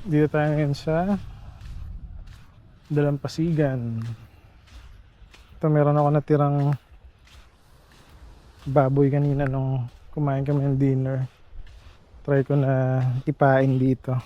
Dito tayo ngayon sa Dalampasigan. Ito, meron ako natirang baboy kanina nung kumain kami ng dinner. Try ko na ipain dito.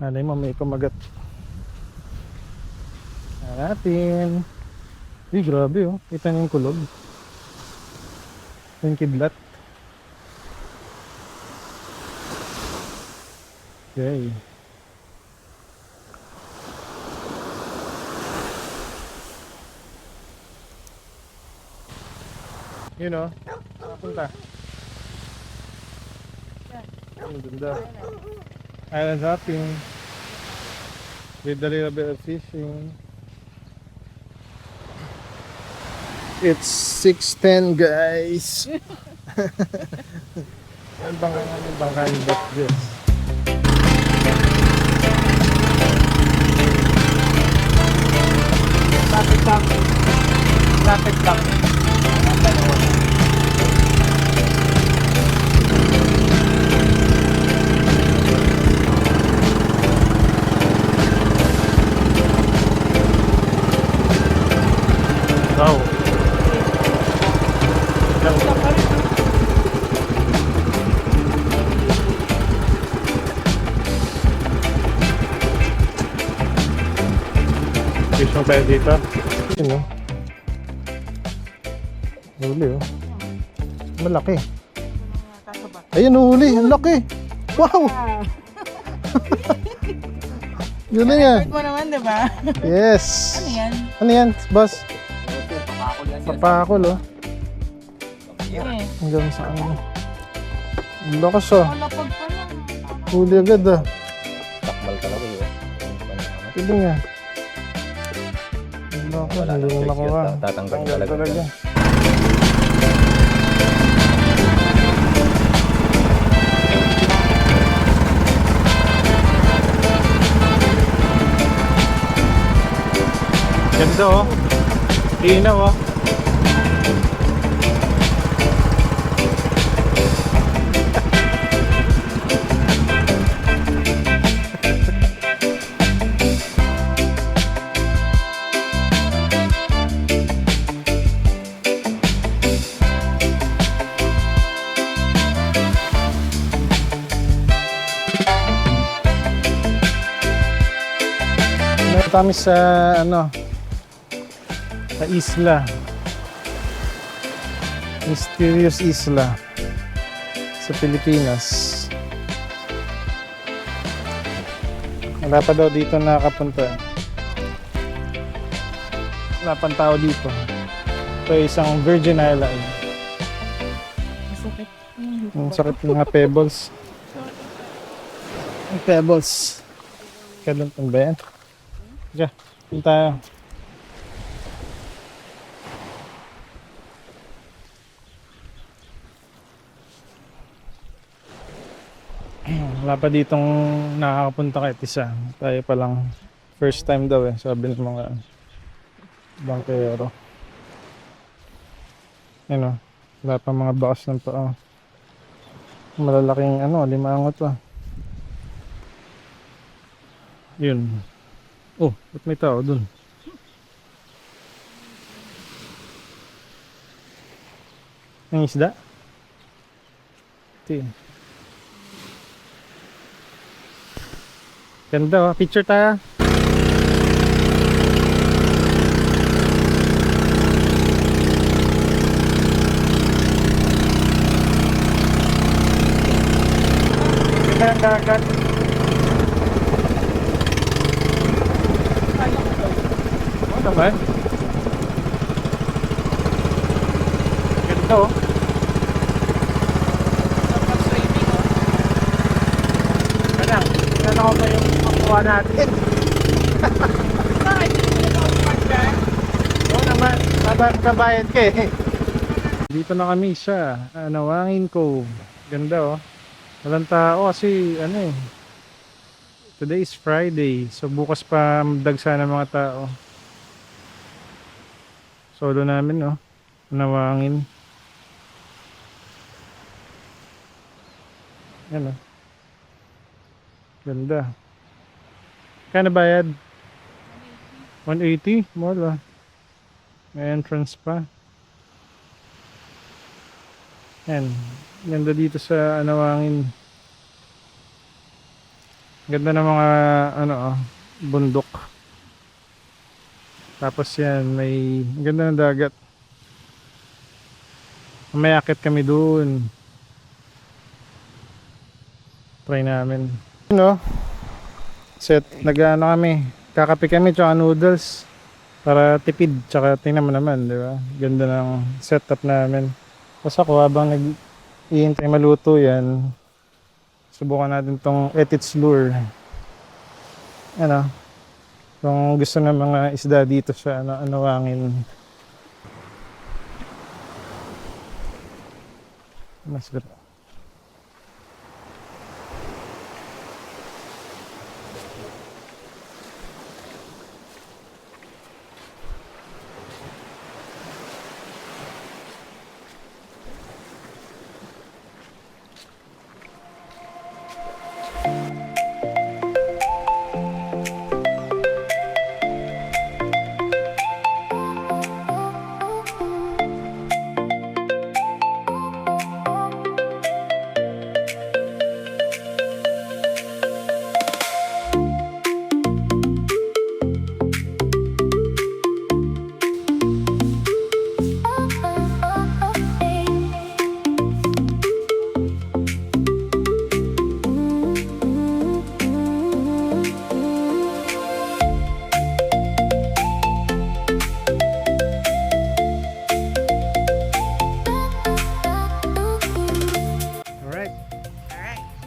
Nanay mo may kumagat. Natin. Uy, grabe oh. Kita niyo yung kulog. Yung kidlat. Okay. You know, punta. Ang ganda. Island hopping. With a little bit of fishing. It's 6:10 guys. Ang bangka ni Beth Jess. Lapit lang. Wow. Fish mo tayo dito. Yun oh. Huli oh. Malaki. Ayun oh, huli. Ang laki. Wow. Yun na yan. Mo naman, di ba? Yes. Ano yan? Ano yan, boss? Papakol oh. Eh, Hanggang sa ano. Ang lakas oh. malapag pa lang. Huli agad ah. Takbal ka lang yun. Pili nga. Ang lakas. Wala Hindi nang mo nakuha. tatanggal Tanggal talaga. talaga. Ganda oh. Inaw oh. Kami sa ano, sa isla, mysterious isla sa Pilipinas. Wala pa daw dito nakakapunta. Wala pang tao dito. Ito ay isang Virgin Island. Masakit. Ang sakit ng mga pebbles. Ang pebbles. Kaluntan ba yan? Diyan, punta tayo. Wala pa ditong nakakapunta kahit isa. Tayo pa lang first time daw eh, sabi ng mga bangkero. Ano, wala pa mga bakas ng paa. Malalaking ano, limangot pa. Yun. Oh, ba't may tao dun? Ang isda? Ito yun. Ganda oh, picture tayo. Ganda ang dagat. Ano ba? Ganda oh. Kanang, ano ba yung makuha natin? Oo naman, kabayad ka eh. Dito na kami sa Nawangin Cove. Ganda oh. Walang tao kasi ano eh. Today is Friday, so bukas pa dagsa ng mga tao. Solo namin no, Nawangin. Yan o. Ganda. Kaya bayad? 180? Mahal ah. May entrance pa. Yan. Ganda dito sa Anawangin. Ganda ng mga bundok. Tapos yan, may ganda ng dagat. May akit kami doon. Try namin. Set, nag-ano kami. Kakape kami tsaka noodles. Para tipid. Tsaka tingnan mo naman, di ba? Ganda ng setup namin. Tapos ako habang nag-iintay maluto yan, subukan natin tong Etits Lure. Kung gusto ng mga isda dito sa Anawangin. Mas good.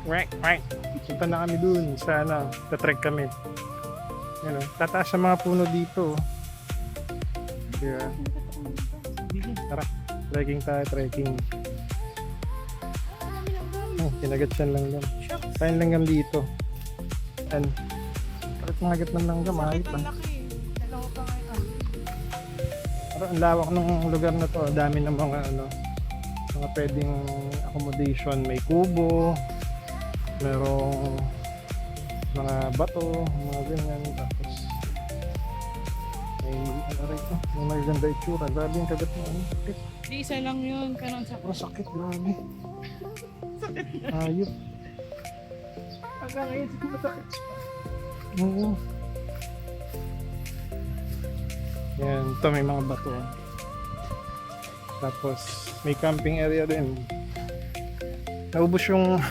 Alright. Right. Punta na kami dun sa tatrek kami. Tataas sa mga puno dito. Kaya, tara, trekking. Kinagat siya lang lang. Kain langgam dito. And, bakit nangagat ng langgam? Mahit lang. Dalawa pa ngayon. Pero ang lawak ng lugar na to. Dami ng mga mga pwedeng accommodation. May kubo, merong mga bato, mga ganyan. Tapos may may maganda itsura. Grabe yung kagat mo. Sakit. Di isa lang yun. Kanon sa Pero sakit, grabe. Ayop. hanggang ngayon siguro sakit. Oo. Yan, ito may mga bato. Tapos may camping area din. Naubos yung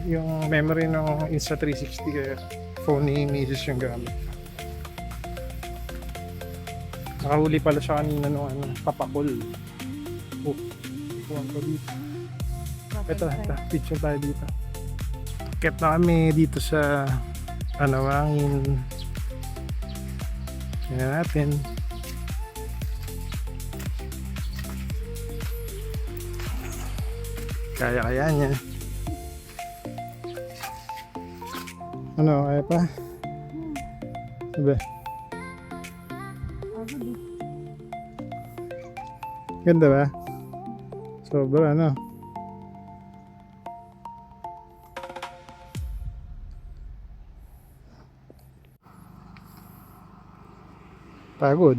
yung memory ng Insta360 kaya phone ni Mrs. yung gamit. Nakahuli pala siya kanina nung papakol. Ikuhan ko dito. Ito, picture tayo dito. Kept na kami dito sa Anawangin. Tingnan natin. Kaya niya. Kaya pa? Sabi. Ganda ba? Sobra, Pagod.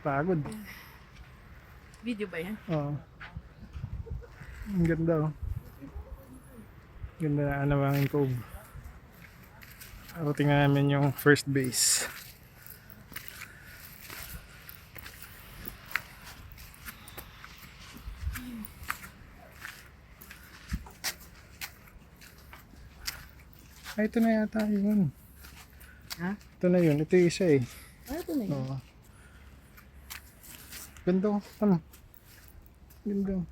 Pagod. Video ba yan? Oo. Ang ganda Ganda na Anawangin Cove. Tingnan namin yung first base. Ito na yata yun. Ha? Ito na yun. Ito yung isa eh. Ito na yun. Oo. Ganda Ganda.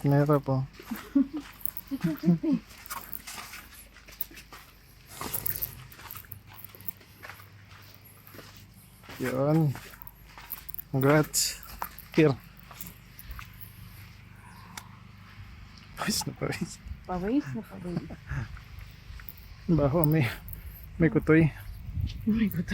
na hirap oh. Yun. Congrats. Here. Pawis na pawis. Pawis na pawis. Baho, may kutoy. Oh my God.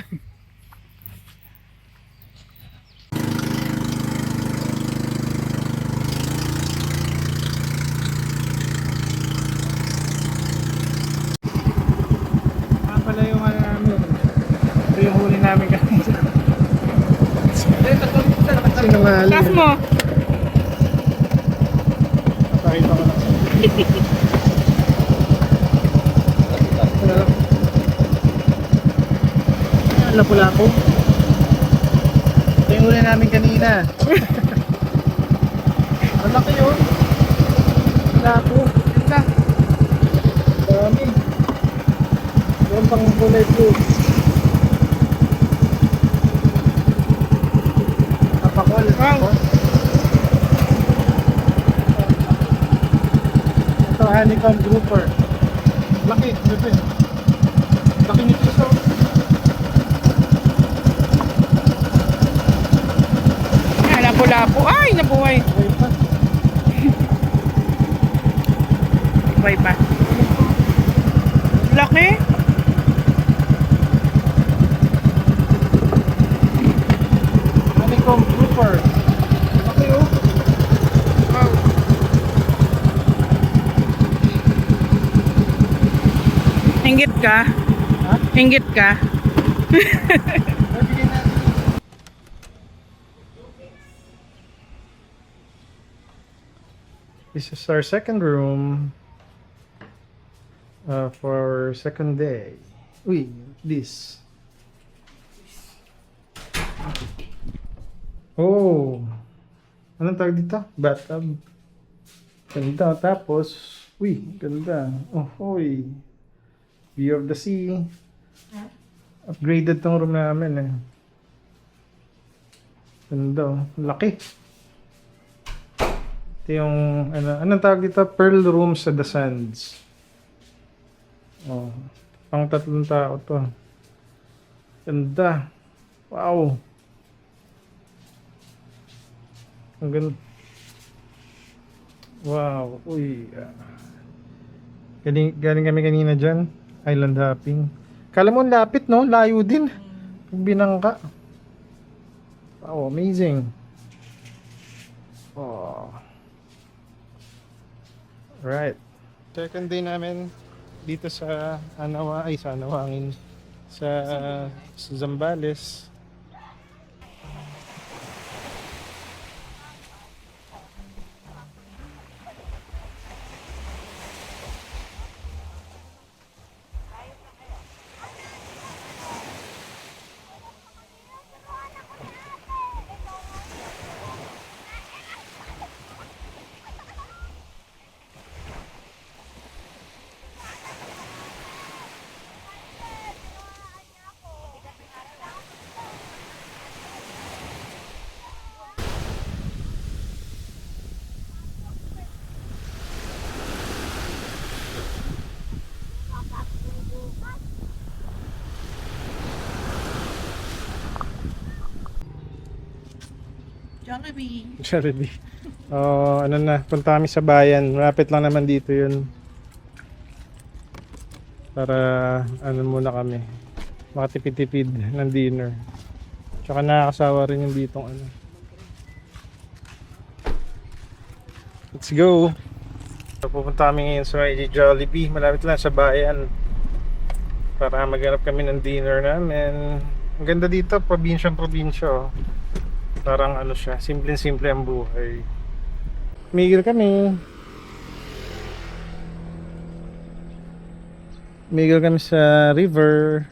Pala yung ano namin. Ito yung huli namin kanina. Sinungaling. Taas mo. Pakita ko lang. Lapu-lapu. Ito yung huli namin kanina. Ang laki yun. Lapu. Ganda. Dami. Doon pang kulay blue. Kapakol. Wow. Ito, honeycomb grouper. Laki, bebe. Laki nito sa... Lapo-lapo. Ay, nabuhay. Buhay pa. Nabuhay pa. Laki. Honeycomb grouper. Laki oh. Wow. Hinggit ka? Ha? Hinggit ka? Nabigyan natin. This is our second room for our second day. Uy, this. Oh, anong tawag dito? Bathtub. Ganda. Tapos, uy, ganda. Oh, hoy. View of the sea. Upgraded tong room namin eh. Ganda. Oh. Laki. Ito yung, anong tawag dito? Pearl room sa The Sands. Oh, pang 3 tao to. Ganda. Wow. Ang ganda. Wow. Uy. Galing kami kanina dyan. Island hopping. Kala mo ang lapit, no? Layo din. Pag binangka. Wow, amazing. Oh. Right. Second day namin dito sa sa Anawangin. Sa Zambales. Jollibee. Jollibee. Oh, ano na, punta kami sa bayan. Malapit lang naman dito 'yun. Para muna kami. Makatipid-tipid ng dinner. Tsaka nakakasawa rin yung ditong ano. Let's go. So, pupunta kami ngayon sa Jollibee. Malapit lang sa bayan. Para maghanap kami ng dinner namin. Ang ganda dito, probinsya-probinsya. Oh. Parang ano siya, simple-simple ang buhay. Migil kami. Migil kami sa river.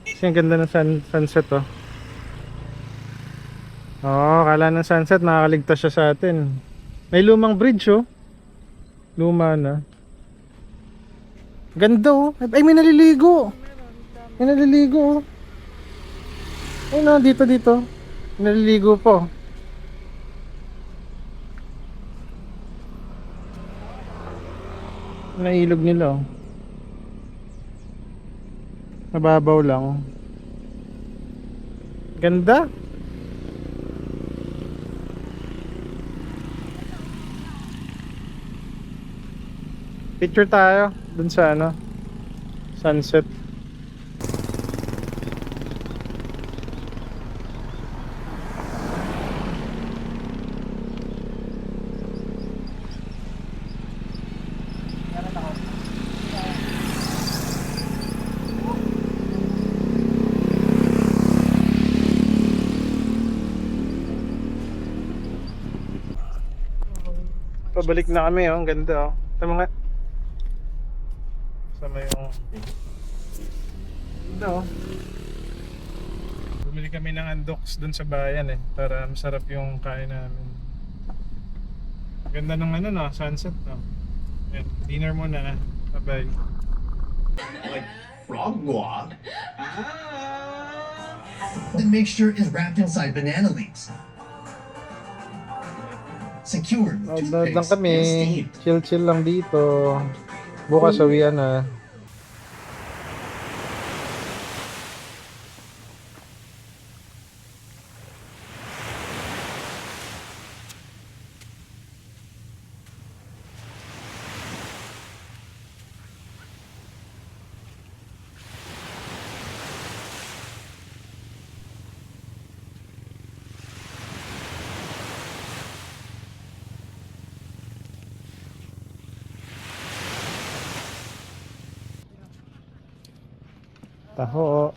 Kasi ang ganda ng sunset oh. Oo, kala ng sunset makakaligtas siya sa atin. May lumang bridge oh. Luma na. Ganda oh. Ay, may naliligo. May naliligo oh. Ay no, dito. Naliligo po. Nailog nila oh. Mababaw lang. Ganda. Picture tayo dun sa ano, sunset. Pabalik na kami oh, ang ganda oh. Tama nga. Sama yung ganda oh. Bumili kami ng andoks dun sa bayan eh, para masarap yung kain namin. Ganda ng ano no, sunset no. Yan, dinner muna. Bye-bye. Like frog guac. The mixture is wrapped inside banana leaves. Secured with Outdoor lang toothpaste kami. and steamed. Chill-chill lang dito. Bukas uwian na. Taho.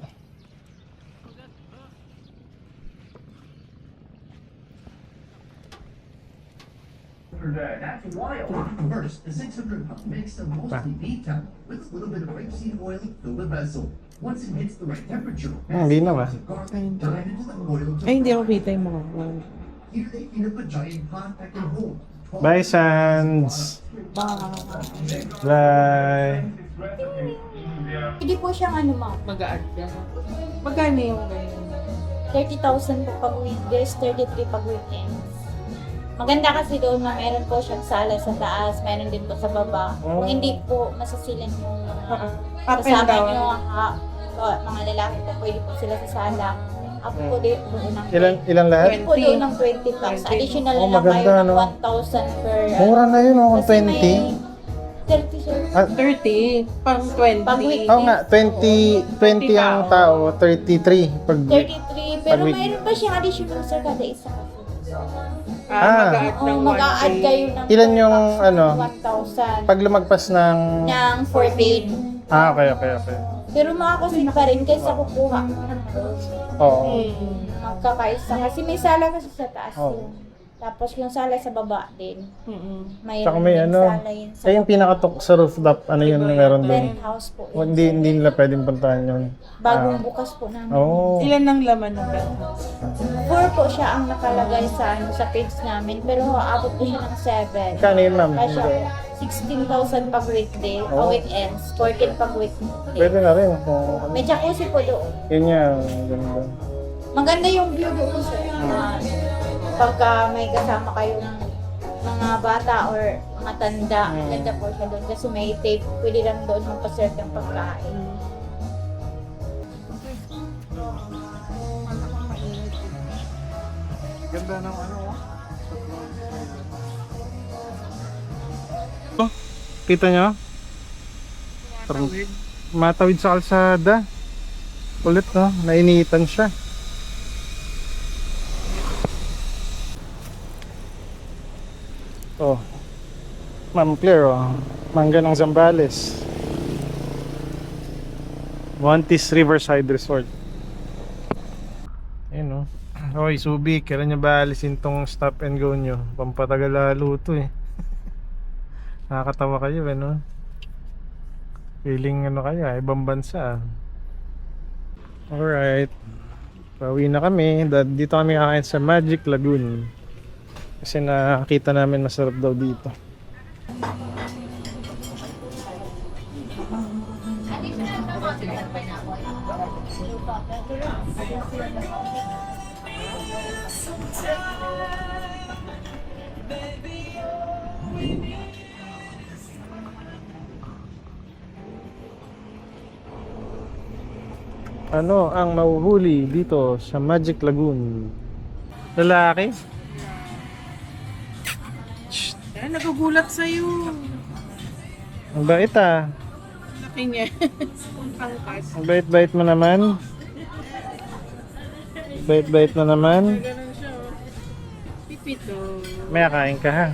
That's wild. First, the 600 pound mix of mostly beef tallow with a little bit of rapeseed oil, fill the vessel. Once it hits the right temperature, Hindi na ba? garlic, dive into the oil to Ay, hindi ako kita yung mga Here they fill up a giant pot that can hold 12 Bye, Sans. Bye. Hindi po siyang ano ma'am. mag-a-add ka. Magkano yung ganyan? 30,000 po pag weekdays, 33 pag weekends. Maganda kasi doon na meron po siyang sala sa taas, meron din po sa baba. Oh. Kung hindi po masasilan yung Up and kasama down. nyo, mga lalaki po, pwede po sila sa sala. Up po doon ng Ilan lahat? po doon ng 20 bucks. Additional Oh, na lang maganda, kayo ng no? 1,000 per... Mura na yun oh, Kasi 20. may 30 sir. Ah, 30, pang 20. Pag week- Oo nga, 20 ang tao, 33 pag 33, pero Pag week- mayroon pa siyang additional sir kada isa. Mag-a-add Oh, ng mag-a-add 1K. kayo ng Ilan yung, 4,000, ano? 1,000 pag lumagpas ng ng 14. okay. Pero makakasin pa rin kaysa kukuha. Oo. Magkakaisa. Kasi may sala kasi sa taas Oo. yun. Tapos yung sala sa baba din. Mayroon Tsaka may din ano, sala yun sa yung pinakatok sa rooftop, ano yun meron doon? penthouse po. O, Yun. hindi nila pwedeng puntahan yun. Bagong bukas po namin. Oo. Ilan ang laman ng penthouse? 4 po siya ang nakalagay sa page namin. Pero aabot po siya ng 7. Kano yun, ma'am? Kaya siya 16,000 pag weekday, Oo. weekends, 14 pag weekday. Pwede na rin. Kung, May jacuzzi po doon. yun nga, ganda. Maganda yung view doon sir. Pagka may kasama kayong mga bata or mga tanda, ganda po siya doon. Kasi may tape, pwede lang doon magpaserve ng pagkain. Ganda ng ano, oh. Kita nyo? Matawid sa kalsada. Ulit no, nainitan siya. Oh. Ma'am Claire, oh. Mangga ng Zambales. Montes Riverside Resort. Ayun, oh. Hoy, Subic, kailan nyo ba alisin tong stop and go nyo? Pampatagal lalo to eh. Nakakatawa kayo eh, no? Feeling ano kaya, ibang bansa. Alright. Pauwi na kami. Dito kami kakain sa Magic Lagoon. Kasi nakita namin masarap daw dito. Ano ang mahuhuli dito sa Magic Lagoon? Lalaki? Kaya nagugulat sa'yo. Ang bait ah. Laki niya. Ang pangkas. Ang bait-bait mo naman. Bait-bait mo naman. Ganun siya. Oh. Pipito. May kain ka ha.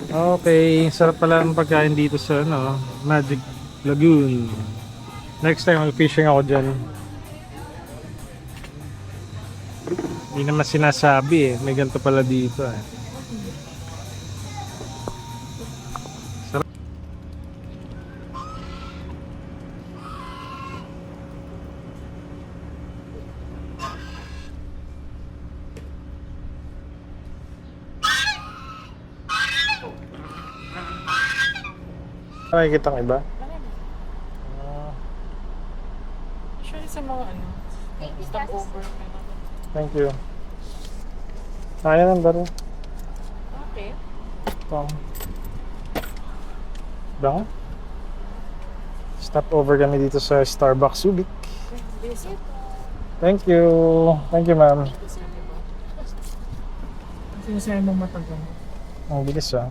Okay, sarap pala ang pagkain dito sa ano, Magic Lagoon. Next time mag-fishing ako dyan. Hindi naman sinasabi eh, may ganito pala dito eh. Sarap. Nakikita ng iba? Siya sa mga ano. Stopover. Thank you. Kaya ng baro. Okay. Ito. Bango. Stop over kami dito sa Starbucks Subic. Visit. Thank you. Thank you, ma'am. Sinasabi mo matagal. Ang bilis ah.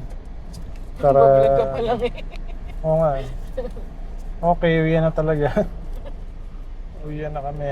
Bablog ka pa Para... lang eh. Oo nga eh. Okay, uwi na talaga. Uwi na kami.